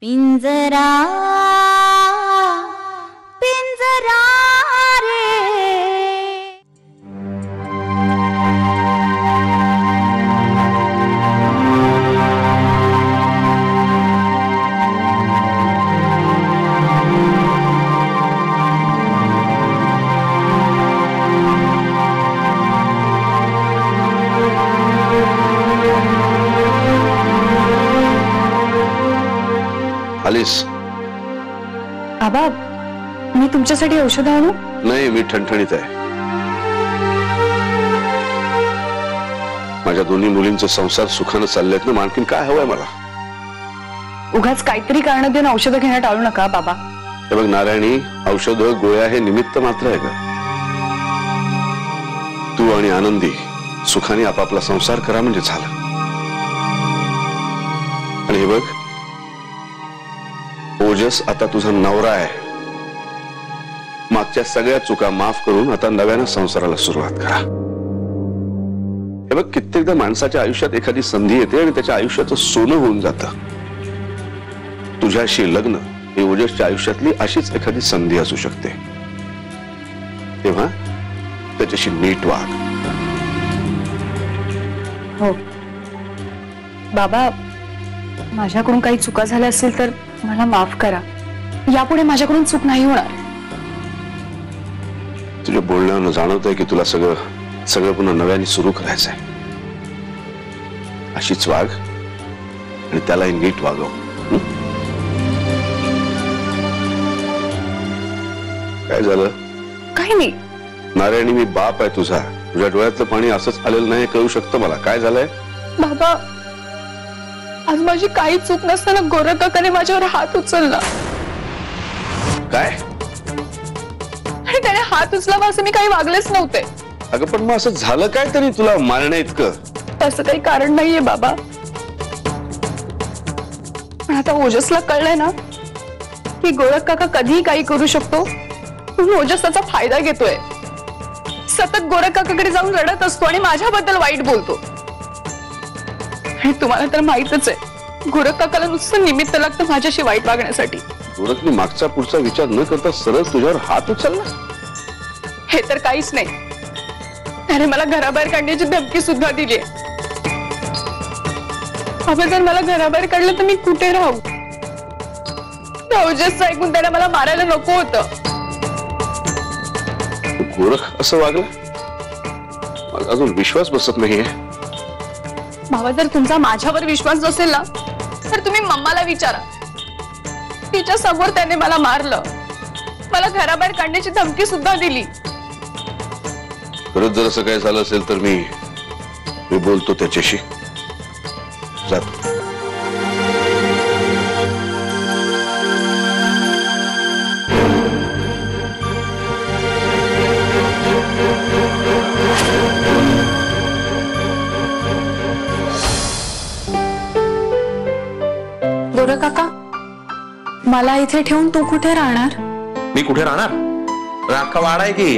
पिंजरा पिंजरा रे आलीस? आबा, मी तुमच्यासाठी औषध आणू? नाही, मी ठणठणीत आहे. माझ्या दोन्ही मुलींचे संसार सुखाने चाललेत ना, आणखीन काय हवंय मला? उगाच काहीतरी कारण देऊन औषधं घेणं टाळू नका बाबा. हे बघ नारायणी, औषध गोळ्या हे निमित्त मात्र आहे का? तू आणि आनंदी सुखाने आपापला संसार करा म्हणजे झालं. आणि हे बघ, ओजस आता तुझा नवरा आहे. मागच्या सगळ्या चुका माफ करून आता नव्यानं संसाराला सुरुवात करा. हे बघ, कित्येकदा माणसाच्या आयुष्यात एखादी संधी येते आणि त्याच्या आयुष्याचं सोनं होऊन जातं. तुझ्याशी लग्न ही ओजसच्या आयुष्यातली अशीच एखादी संधी असू शकते. तेव्हा त्याच्याशी नीट वाग. हो बाबा, माझ्याकडून काही चुका झाल्या असतील तर मला माफ करा. यापुढे माझ्याकडून चूक नाही होणार. तुझ्या बोलण्यावरून जाणवतंय की तुला सगळं पुन्हा नव्याने सुरू करायचंय. अशीच वाग आणि त्यालाही नीट वागव. काय झालं? काही नाही नारायणी, मी बाप आहे तुझा. तुझ्या डोळ्यातलं पाणी असंच आलेलं नाही कळू शकतं मला. काय झालंय? बाबा, आज माझी काही चूक नसताना गोरखकाकाने माझ्यावर हात उचलला. काय? आणि त्याने हात उचलावा असं मी काही वागलेच नव्हते. अगं पण मग असं झालं काय तरी तुला मारण्या इतकं? तसं काही कारण नाहीये बाबा. पण आता ओजसला कळलंय ना की गोरख काका कधीही काही करू शकतो, म्हणून ओजस त्याचा फायदा घेतोय. सतत गोरख काकाकडे जाऊन रडत असतो आणि माझ्याबद्दल वाईट बोलतो. आणि तुम्हाला तर माहितच आहे, गोरख काकाला नुसतं निमित्त लागतं माझ्याशी वाईट वागण्यासाठी. गोरखने मागचा पुढचा विचार न करता सरळ तुझ्यावर हात उचलला? हे तर काहीच नाही. त्याने मला घराबाहेर काढण्याची धमकी सुद्धा दिली. आपण जर मला घराबाहेर काढलं तर मी कुठे राहू? ओजसचं ऐकून त्याने मला मारायला नको होतं. गोरख असं वागला? मला अजून विश्वास बसत नाहीये. बाबा, जर तुमचा माझ्यावर विश्वास नसेल ना तर तुम्ही मम्माला विचारा. तिच्या समोर त्याने मला मारलं, मला घराबाहेर काढण्याची धमकी सुद्धा दिली. परत जर असं काय झालं असेल तर मी बोलतो त्याच्याशी. जातो. गोरख काका, मला इथे ठेवून तू कुठे राहणार? मी कुठे राहणार? अख्खा वाडा आहे की.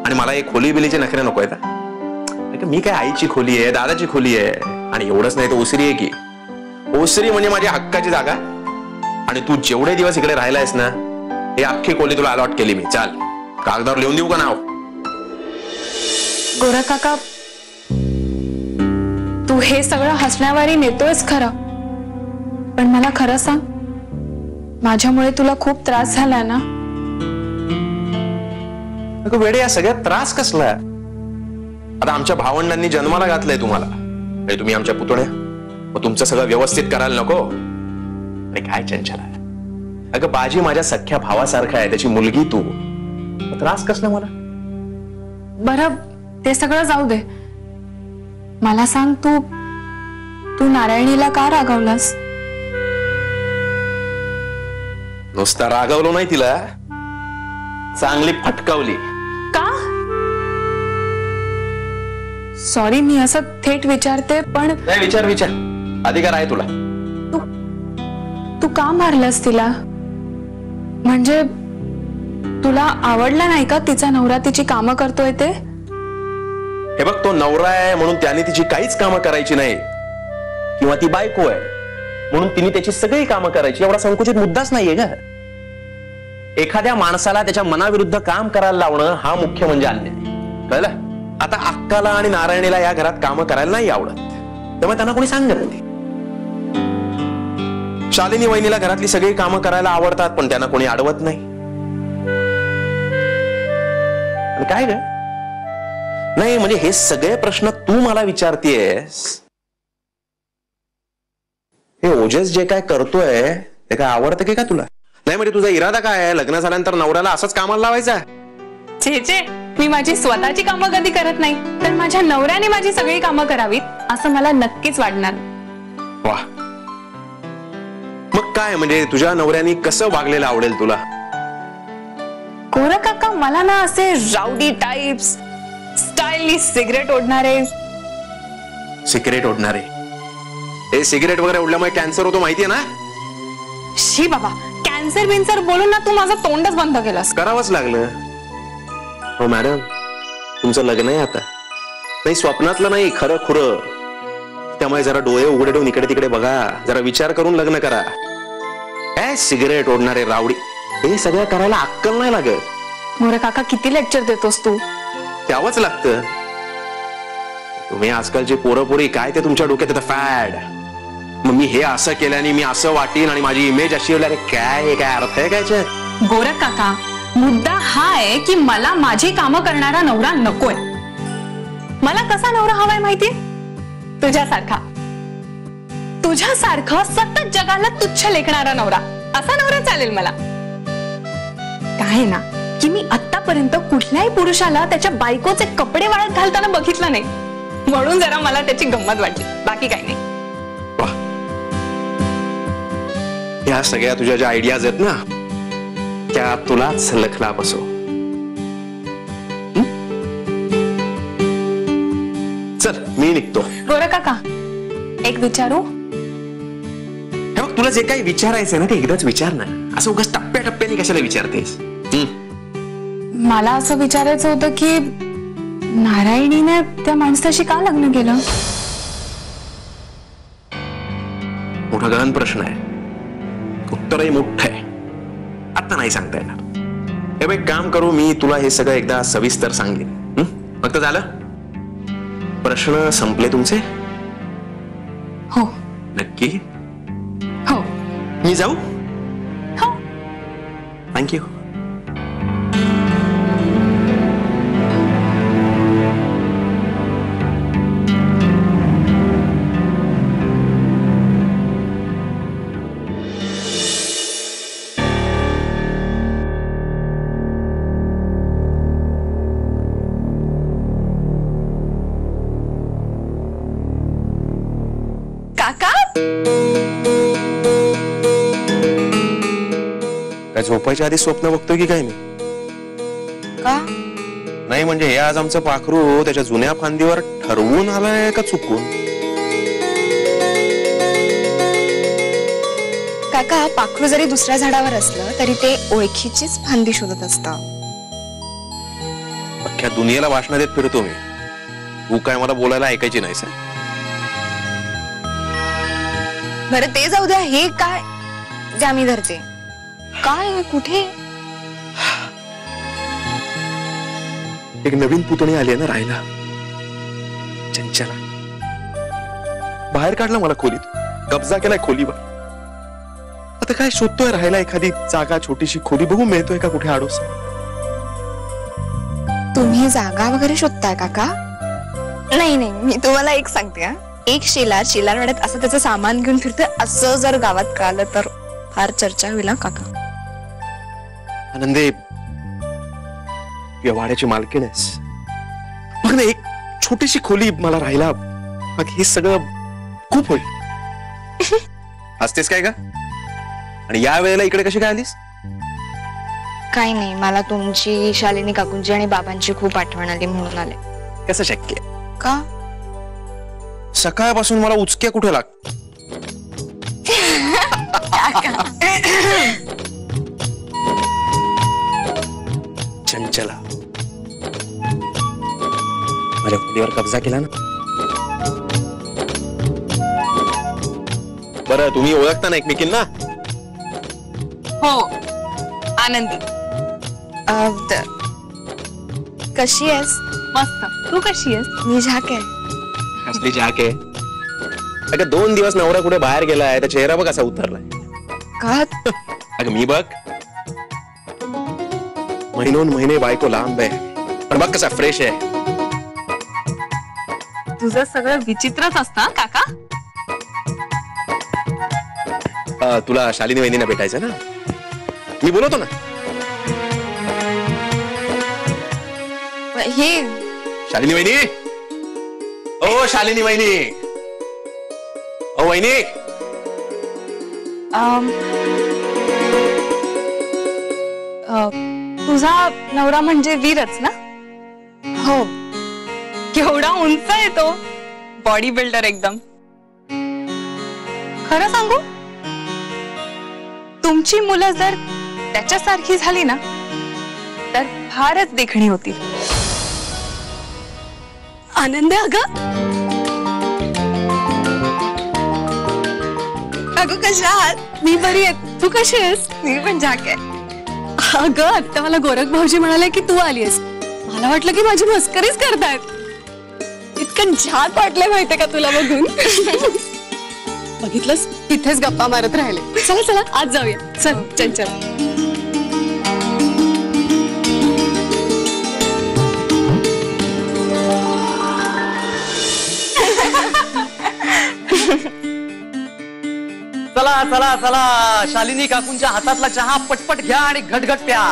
आणि मला एक खोली बिलीचे नखरे नको आहेत. मी काय आईची खोली आहे, दादाची खोली आहे. आणि एवढंच नाही तर ओसरी आहे की. ओसरी म्हणजे माझ्या हक्काची जागा. आणि तू जेवढे दिवस इकडे राहिलायस ना, हे अख्खी खोली तुला अलॉट केली मी. चाल, कागदावर लिहून देऊ का नाव? गोरख काका, तू हे सगळं हसण्यावारी नेतोयस खरं, पण मला खरं सांग, माझ्यामुळे तुला खूप त्रास झालाय ना? अगं वेडे, या सगळ्यात त्रास कसला? आता आमच्या भावंडांनी जन्माला घातलंय तुम्हाला. हे तुम्ही आमच्या पुतण्या, मग तुमचं सगळं व्यवस्थित करायला नको? आणि काय चंचला? अगं बाजी माझ्या सख्या भावासारखा आहे, त्याची मुलगी तू. त्रास कसला मला? बरं, ते सगळं जाऊ दे. मला सांग, तू नारायणीला का रागवलास? नुसता रागवलो नाही तिला, चांगली फटकावली. का? सॉरी, मी असं थेट विचारते, पण नाही, विचार. अधिकार आहे तुला. तू का मारलंस तिला? म्हणजे तुला आवडलं नाही का तिचा नवरा तिची कामं करतोय ते? हे बघ, तो नवरा आहे म्हणून त्याने तिची काहीच कामं करायची नाही, किंवा ती बायको आहे म्हणून तिने त्याची सगळी कामं करायची एवढा संकुचित मुद्दाच नाहीये का. एखाद्या माणसाला त्याच्या मनाविरुद्ध काम करायला लावणं हा मुख्य म्हणजे अन्याय. कळलं. आता अक्काला आणि नारायणीला या घरात कामं करायला नाही आवडत, त्यामुळे त्यांना कोणी सांगत नाही. शालिनी वहिनीला घरातली सगळी कामं करायला आवडतात, पण त्यांना कोणी अडवत नाही. आणि काय ग, नाही म्हणजे हे सगळे प्रश्न तू मला विचारतेस, हे ओजस जे काय करतोय ते काय आवडतं की का तुला. नाही म्हणजे तुझा इरादा काय आहे, लग्न झाल्यानंतर नवऱ्याला असंच कामाला लावायचा. छे, मी माझी स्वतःची कामं कधी करत नाही, तर माझ्या नवऱ्याने माझी सगळी कामं करावीत असं मला नक्कीच वाटणार. वा, मग काय म्हणजे तुझ्या नवऱ्याने कसं वागलेलं आवडेल तुला. गोरा काका मला ना असे राउडी टाइप्स, स्टाईलनी सिगरेट ओढणारे. सिगरेट ओढणारे, हे सिगरेट वगैरे ओढल्यामुळे कॅन्सर होतो माहितीये ना. शी बाबा, कॅन्सर बिन्सर बोलून ना तू माझं तोंडच बंद केलंस. करावंच लागलं. हो मॅडम, तुमचं लग्न आहे आता, नाही स्वप्नातलं नाही, खरं खुरं. त्यामुळे जरा डोळे उघडे ठेवून इकडे तिकडे बघा, जरा विचार करून लग्न करा. काय सिगरेट ओढणारे रावडी, हे सगळं करायला अक्कल नाही लागत. गोरा काका किती लेक्चर देतोस तू. द्यावंच लागतं. तुम्ही आजकालची पोरपोरी काय ते तुमच्या डोक्यात येतं फॅड. मग मी हे असं केल्याने मी असं वाटीन आणि माझी इमेज अशी होईल. अरे काय काय अर्थ आहे काय. गोरा काका, मुद्दा हा आहे की मला माझी कामं करणारा नवरा नकोय. मला कसा नवरा हवाय माहितीये, तुझ्यासारखा. तुझ्यासारखा सतत जगाला तुच्छ लेखणारा नवरा, असा नवरा चालेल मला. काय ना की मी आतापर्यंत कुठल्याही पुरुषाला त्याच्या बायकोचे कपडे वाळत घालताना बघितलं नाही, म्हणून जरा मला त्याची गंमत वाटली, बाकी काही नाही. या सगळ्या तुझ्या ज्या आयडियाज आहेत ना, त्या तुलाच लखला बसो. चल मी निघतो. गोरा काका, एक विचारू. हे बघ, तुला जे काही विचारायचंय ना ते एकदाच विचार ना, असं उगाच टप्प्याटप्प्याने कशाला विचारतेस. मला असं विचारायचं होतं की नारायणीने त्या माणसाशी का लग्न केलं. मोठा गहन प्रश्न आहे, उत्तरही मोठं आहे, आता नाही सांगता येणार. हे बघ, काम करू, मी तुला हे सगळं एकदा सविस्तर सांगेन. फक्त झालं, प्रश्न संपले तुमचे. हो. नक्की. हो. मी जाऊ. हो. थँक्यू. काका, काय झोपायच्या आधी स्वप्न बघतोय की काय मी. का नाही म्हणजे हे आज आमचं पाखरू त्याच्या जुन्या फांदीवर ठरवून आलंय का चुकून. काका, पाखरू जरी दुसऱ्या झाडावर असलं तरी ते ओळखीचीच फांदी शोधत असतं. अख्ख्या दुनियेला भाषण देत फिरतो मी, तू काय मला बोलायला ऐकायची नाहीस. बरं ते जाऊ द्या, हे काय जे आम्ही धरते काय कुठे. एक नवीन पुतणी आली ना राहायला, चंचला. बाहेर काढला मला खोलीत, कब्जा केलाय खोलीवर. आता काय शोधतोय राहायला एखादी जागा, छोटीशी खोली बघू मिळतोय का कुठे आडोस. तुम्ही जागा वगैरे शोधताय काका. नाही नाही, मी तुम्हाला एक सांगते हा, एक शेलारवाड्यात असं त्याचं सामान घेऊन फिरतोय असं जर गावात कळालं तर फार चर्चा होईल ना काका. आनंदे, या वाड्याची मालकीण आहेस. बघ ना, एक छोटीशी खोली मला राहायला, मग हे सगळं खूप होईल. हसतेस काय का. आणि या वेळेला इकडे कशी काय आलीस. काही नाही, मला तुमची, शालिनी काकूंची आणि बाबांची खूप आठवण आली म्हणून आले. कसं शक्य का. सकाळपासून मला उचक्या कुठे लाग. चंचला, माझ्या खोलीवर कब्जा केला ना. बरं बरं तुम्ही ओळखता ना एकमेकींना? हो, आनंदी. कशी आहेस? मस्त. तू कशी आहेस? मी झाक आहे. कसली जाक आहे? अगं 2 दिवस नवरा कुठे बाहेर गेलाय, तर चेहरा बघ कसा उतरलाय. का? अगं मी बघ, महिनोन महिने बायको लांब आहे, पण बघ कसा फ्रेश आहे. तुझं सगळं विचित्रच असतं काका. तुला शालिनी वहिनींना भेटायचं ना, मी बोलवतो ना. हे शालिनी वहिनी, ओ शालिनी वहिनी, ओ वहिनी. तुझा नवरा म्हणजे वीरच ना? हो. केवढा उंच आहे तो, बॉडी बिल्डर एकदम. खरं सांगू, तुमची मुलं जर त्याच्यासारखी झाली ना तर फारच देखणी होती. आनंद आहे अगं. अगं कशा आहात? मी बरी आहे. तू कशी आहेस? मी पण झाक आहे. अगं आता मला गोरख भाऊजी म्हणाले की तू आलीस. मला वाटलं की माझी मस्करीच करतायत. इतकं झाक वाटलंय माहितीये का तुला बघून. बघितलंस, इथेच गप्पा मारत राहिले. चला चला आज जाऊया. चल चंचल. चला चला चला, शालिनी काकूंच्या हातातला चहा पटपट घ्या आणि घटघट प्या,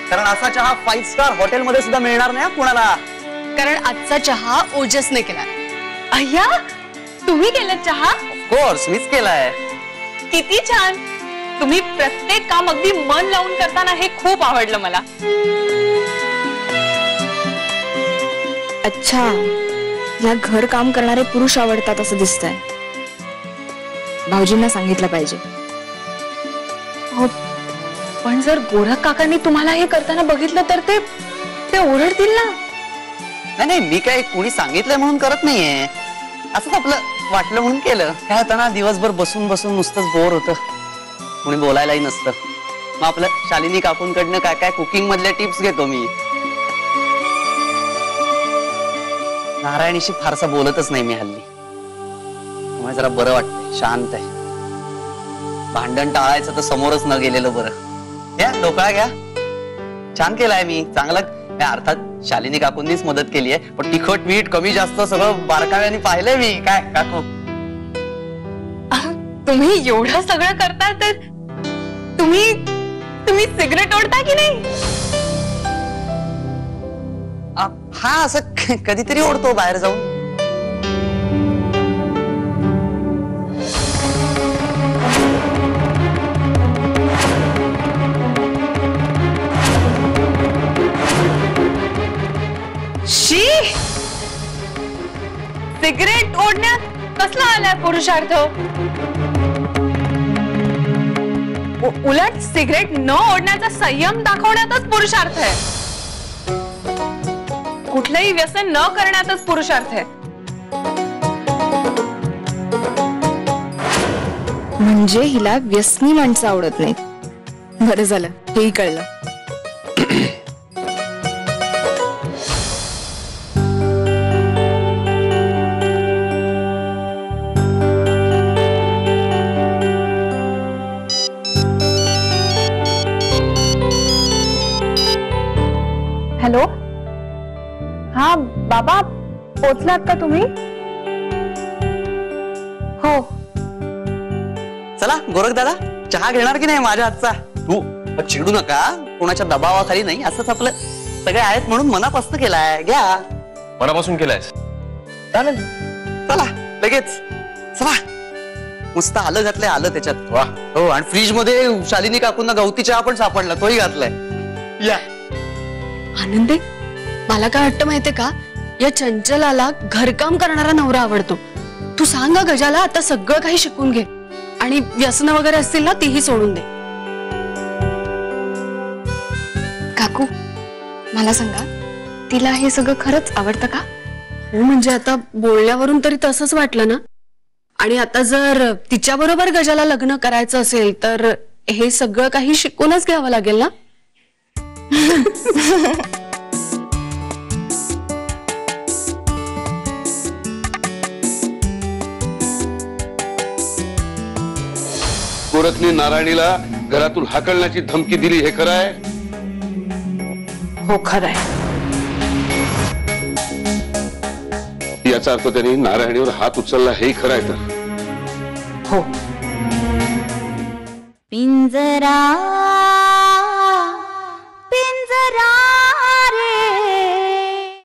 कारण असा चहा 5 स्टार हॉटेलमध्ये सुद्धा मिळणार नाही कुणाला. कारण आजचा चहा ओजसने केला. अय्या, तुम्ही केलं चहा? ऑफकोर्स मीच केलाय. किती छान. तुम्ही प्रत्येक काम अगदी मन लावून करताना, हे खूप आवडलं मला. अच्छा, या घर काम करणारे पुरुष आवडतात असं दिसतंय. भाऊजींना सांगितलं पाहिजे. हो, पण जर गोरख काकांनी तुम्हाला हे करताना बघितलं तर ते ओरडतील ना. नाही नाही, मी काय कोणी सांगितलंय म्हणून करत नाहीये, असंच आपलं वाटलं म्हणून केलं. काय होतं ना, दिवसभर बसून बसून नुसतंच बोर होतं, कोणी बोलायलाही नसतं. मग आपलं शालिनी काकूंकडनं काय काय कुकिंग मधल्या टिप्स घेतो मी. नारायणीशी फारसा बोलतच नाही मी हल्ली, त्यामुळे जरा बरं वाटतंय, शांत आहे. भांडण टाळायचं तर समोरच न गेलेलं बरं. घ्या ढोकळा घ्या, छान केलाय मी, चांगला. अर्थात शालिनी काकूंनीच मदत केली आहे, पण तिखट मीठ कमी जास्त सगळं बारकाव्याने पाहिलंय मी. काय काकू, तुम्ही एवढं सगळं करता तर तुम्ही सिगरेट ओढता की नाही? हा, असं कधीतरी ओढतो बाहेर जाऊन. शी, सिगरेट ओढण्यात कसला आलाय पुरुषार्थ? उलट सिगरेट न ओढण्याचा संयम दाखवण्यातच पुरुषार्थ आहे. कुठलंही व्यसन न करण्यातच पुरुषार्थ आहे. म्हणजे हिला व्यसनी माणसं आवडत नाहीत. बरं झालं, हेही कळलं. हॅलो, हा बाबा, पोचलात का तुम्ही? हो. चला गोरख दादा, चहा घेणार की नाही माझ्या हातचा? तू चिडू नका, कोणाच्या दबावाखाली नाही, असंच आपलं सगळे आहेत म्हणून मनापासून केलाय. घ्या. मनापासून केलायस? चालेल, चला लगेच. चला, मस्त आलं घातलंय, आलं त्याच्यात. वा. हो, आणि फ्रीज मध्ये शालिनी काकूंना गवती चहा पण सापडला, तोही घातलाय. या. आनंदे, मला काय वाटतं माहितीये का, या चंचलाला घरकाम करणारा नवरा आवडतो. तू सांग गजाला आता सगळं काही शिकून घे आणि व्यसन वगैरे असतील ना तीही सोडून दे. काकू, मला सांगा, तिला हे सगळं खरंच आवडतं का? हो, म्हणजे आता बोलण्यावरून तरी तसंच वाटलं ना. आणि आता जर तिच्या बरोबर गजाला लग्न करायचं असेल तर हे सगळं काही शिकूनच घ्यावं लागेल ना. गोरखने नारायणीला घरातून हाकलण्याची धमकी दिली हे खरं आहे? हो खरंय. याचा अर्थ त्यांनी नारायणीवर हात उचलला हेही खरं आहे तर? हो. पिंजरा